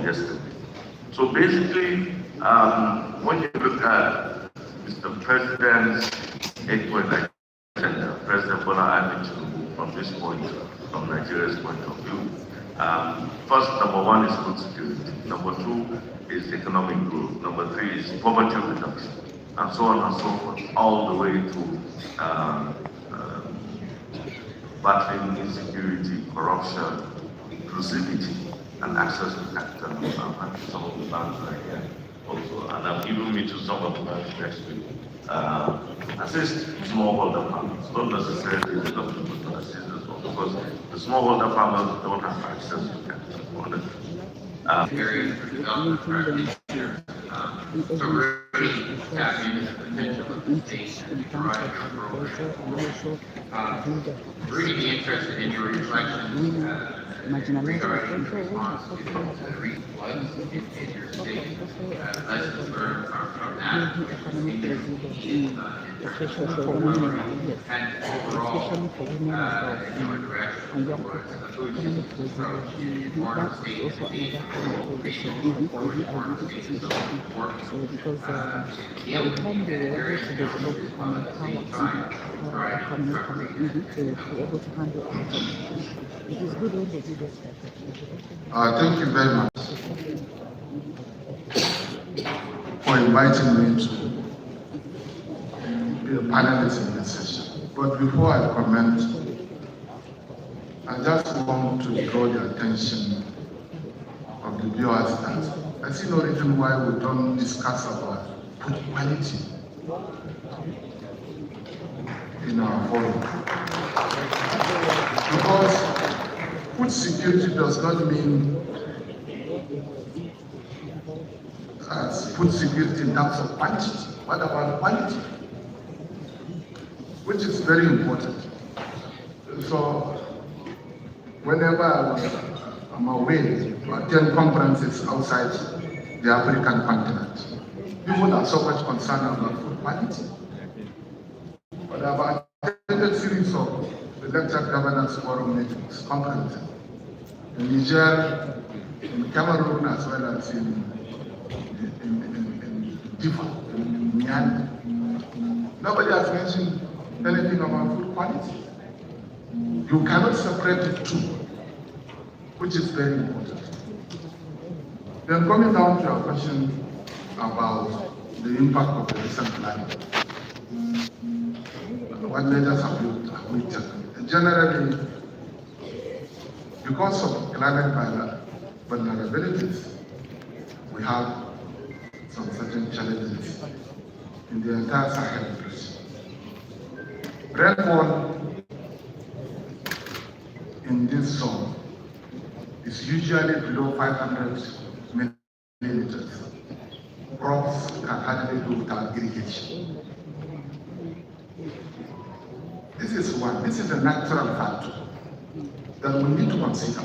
yesterday. So basically, when you look at Mr. President's 8-point agenda, President Bola Ahmed Tinubu, from this point, from Nigeria's point of view, first, number one is food security. Number two is economic growth. Number three is poverty reduction, and so on and so forth, all the way to battling insecurity, corruption, inclusivity, and access to capital. And some of the banks are here also. And I've given me to some of the banks next week. Assist smallholder farmers, not necessarily the government, but assist as well, because the smallholder farmers don't have access to capital. Areas for development practitioners, so really tapping the potential of the state and providing a program. Really be interested in your reflections regarding the response to the recent floods in your state, lessons learned from that, and overall, your direction towards a food systems approach in foreign states and the regional foreign states is so important. Deal with these areas and how we try to Thank you very much for inviting me to be a panelist in this session. But before I comment, I just want to draw the attention of the viewers that I see no reason why we don't discuss about food quality in our forum. Because food security does not mean food security in terms of quantity. What about quality? Which is very important. So whenever I'm away to attend conferences outside the African continent, people are so much concerned about food quality. But I've attended a series of elected governance forum meetings, conferences, in Niger, in Cameroon, as well as in Difa, in Myanmar. Nobody has mentioned anything about food quality. You cannot separate the two, which is very important. Then coming down to your question about the impact of the recent flooding. What measures have we taken? Generally, because of climate vulnerabilities, we have some certain challenges in the entire Sahel region. Rainfall in this zone is usually below 500 millimeters. Crops can hardly do without irrigation. This is one. This is a natural factor that we need to consider.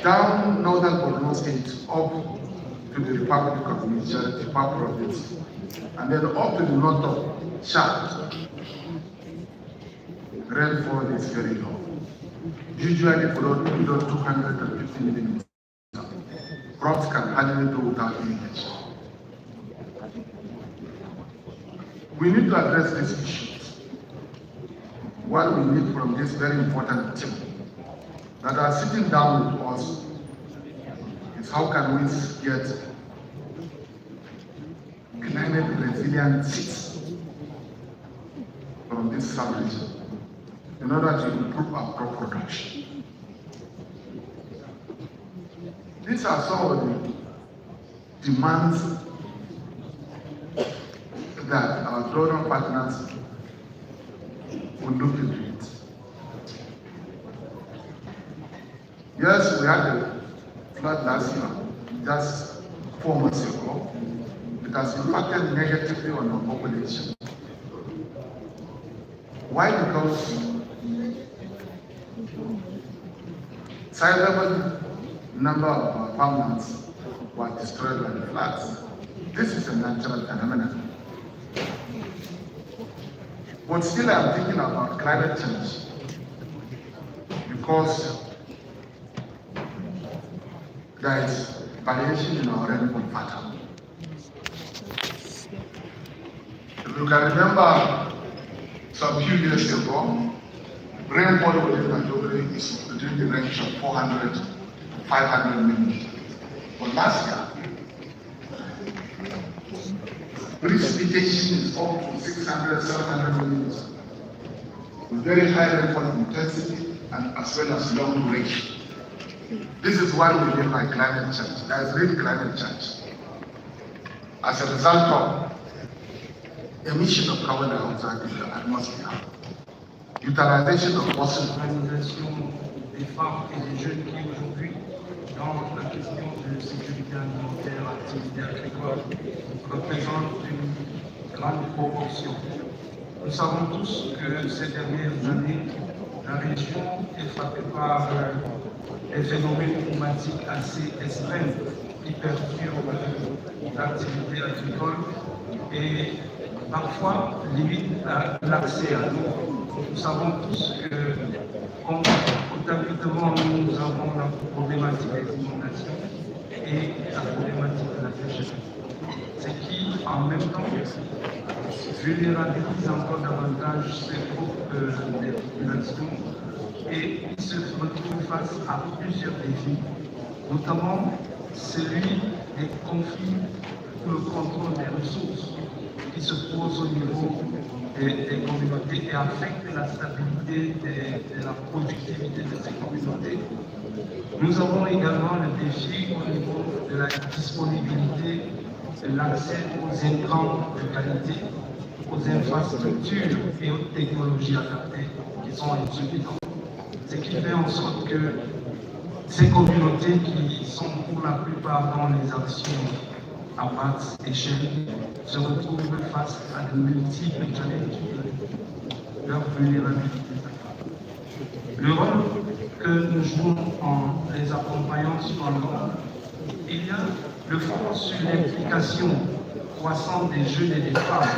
Down northern Borno State, up to the Republic of Niger, Tipa province, and then up to the north of Chad, rainfall is very low. Usually below 250 millimeters. Crops can hardly do without irrigation. We need to address these issues. What we need from this very important team that are sitting down with us is how can we get climate resilient seeds from this sub-region in order to improve our crop production. These are some of the demands that our donor partners will look into it. Yes, we had a flood last year, just 4 months ago. It has impacted negatively on our population. Why? Because sizable number of our farmlands were destroyed by the floods. This is a natural phenomenon. But still I'm thinking about climate change because there is variation in our rainfall pattern. If you can remember some few years ago, rainfall within Maiduguri is within the range of 400 to 500 millimeters. But last year, precipitation is up to 600, 700 millimeters, with very high rainfall intensity and as well as long duration. This is what we mean by climate change. There is real climate change. As a result of emission of carbon dioxide in the atmosphere, utilisation of fossil l'organisation des femmes et des jeunes qui aujourd'hui, dans la question de sécurité alimentaire, activité agricole, représente une grande proportion. Nous savons tous que ces dernières années, la région est frappée par des phénomènes climatiques assez extrêmes qui perturbent l'activité agricole et parfois limitent l'accès à l'eau. Nous savons tous que, comme automatiquement, nous avons la problématique des inondations et la problématique de la sécheresse. Ce qui, en même temps, vulnérabilise encore davantage ces groupes de population et ils se retrouvent face à plusieurs défis, notamment celui des conflits pour le contrôle des ressources qui se posent au niveau des communautés et affectent la stabilité de la productivité de ces communautés. Nous avons également le défi au niveau de la disponibilité de l'accès aux intrants de qualité, aux infrastructures et aux technologies adaptées qui sont insuffisantes. Ce qui fait en sorte que ces communautés qui sont pour la plupart dans les actions à basse échelle se retrouvent face à de multiples challenges, leur vulnérabilité. Le rôle que nous jouons en les accompagnant cependant, il y a le focus sur l'implication croissante des jeunes et des femmes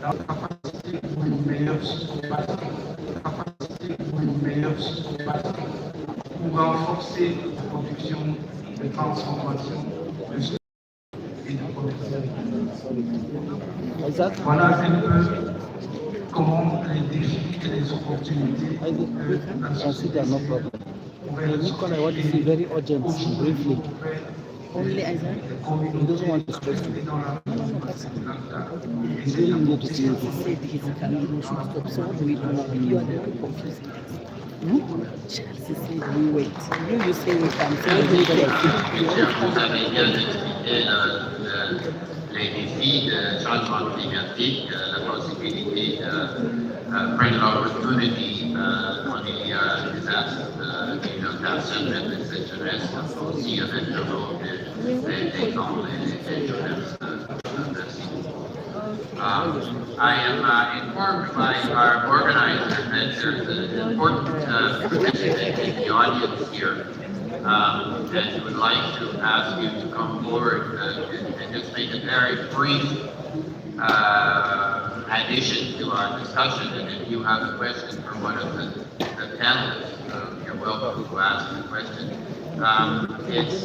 dans la capacité pour une meilleure pour renforcer la production de transformation de ce et de production. Voilà un peu comment les défis et les opportunités que la société pourrait very urgent, briefly. Only Isaac? He doesn't want to stress me. He's really needed to see it. it. Said his family should stop, so we don't know. You are the one confusing us. Chelsea said we wait. You say we can. So we Vous avez bien expliqué les défis de changement climatique, la possibilité de bring opportunity on the disaster, inondation et de sécheresse, aussi avec le rôle des camps et des jeunesses. I am informed by our organizer that there's an important participant in the audience here. And would like to ask you to come forward and just make a very brief addition to our discussion. And if you have a question for one of the panelists, you're welcome to ask the question. It's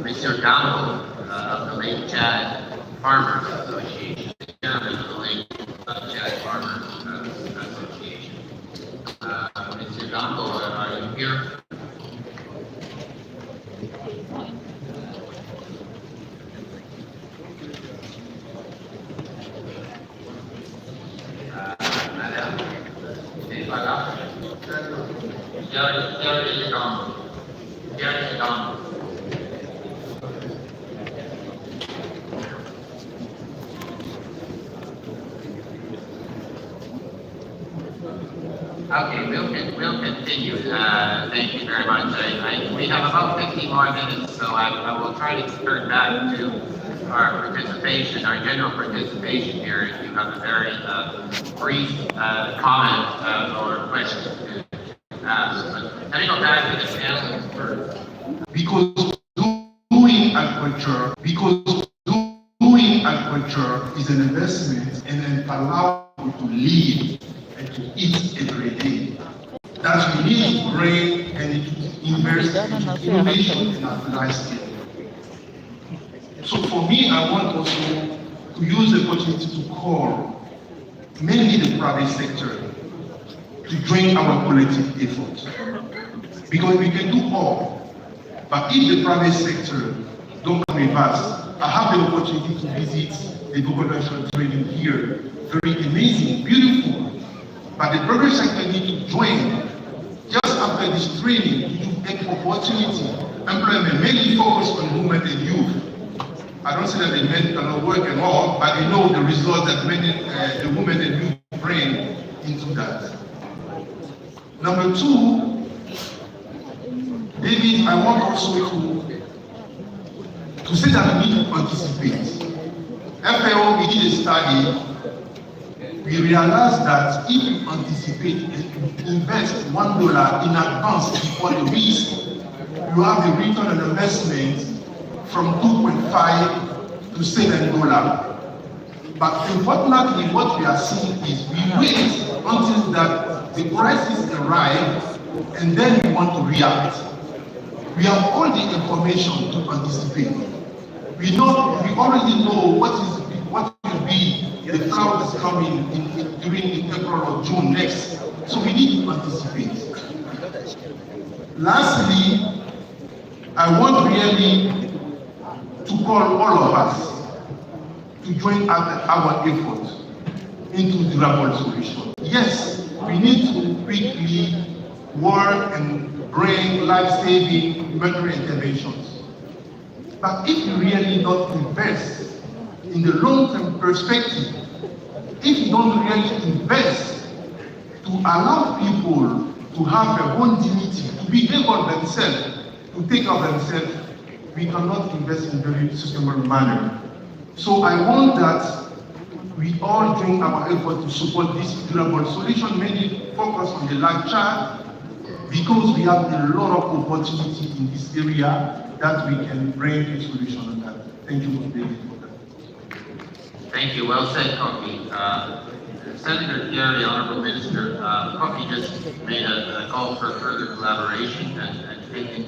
Mr. Gamble of the Lake Chad Farmers Association, the chairman of the Lake Chad Farmers Association. Mr. Gamble, are you here? Okay, we'll continue. Thank you very much. We have about 15 more minutes, so I will try to turn back to our participation, our general participation here. If you have a very brief comment or question to ask. But let me go back to the panelists first. Because doing agriculture is an investment and it allows you to live and to eat every day. That you need to bring and invest in innovation at large scale. So for me, I want also to use the opportunity to call mainly the private sector to join our collective effort. Because we can do all, but if the private sector don't come with us, I have the opportunity to visit the agricultural training here. Very amazing, beautiful. But the private sector need to join just after this training to take opportunity, employment, mainly focus on women and youth. I don't say that the men cannot work at all, but they know the result that the women and youth bring into that. Number two, David, I want also to say that we need to anticipate. FAO, we did a study. We realized that if you anticipate and invest $1 in advance before the risk, you have the return on investment from $2.5 to $7. But unfortunately, what we are seeing is we wait until that the crisis arrives and then we want to react. We have all the information to anticipate. We already know what will be the flood that's coming during April or June next. So we need to anticipate. Lastly, I want really to call all of us to join our effort into durable solution. Yes, we need to quickly work and bring life-saving humanitarian interventions. But if you really don't invest in the long-term perspective, if you don't really invest to allow people to have their own dignity, to be able themselves, to take care of themselves, we cannot invest in a very sustainable manner. So I want that we all join our effort to support this durable solution, mainly focus on the life child, because we have a lot of opportunity in this area that we can bring a solution on that. Thank you, David, for that. Thank you. Well said, Kofi. Senator Thierry, the Honorable Minister, Kofi just made a call for further collaboration and taking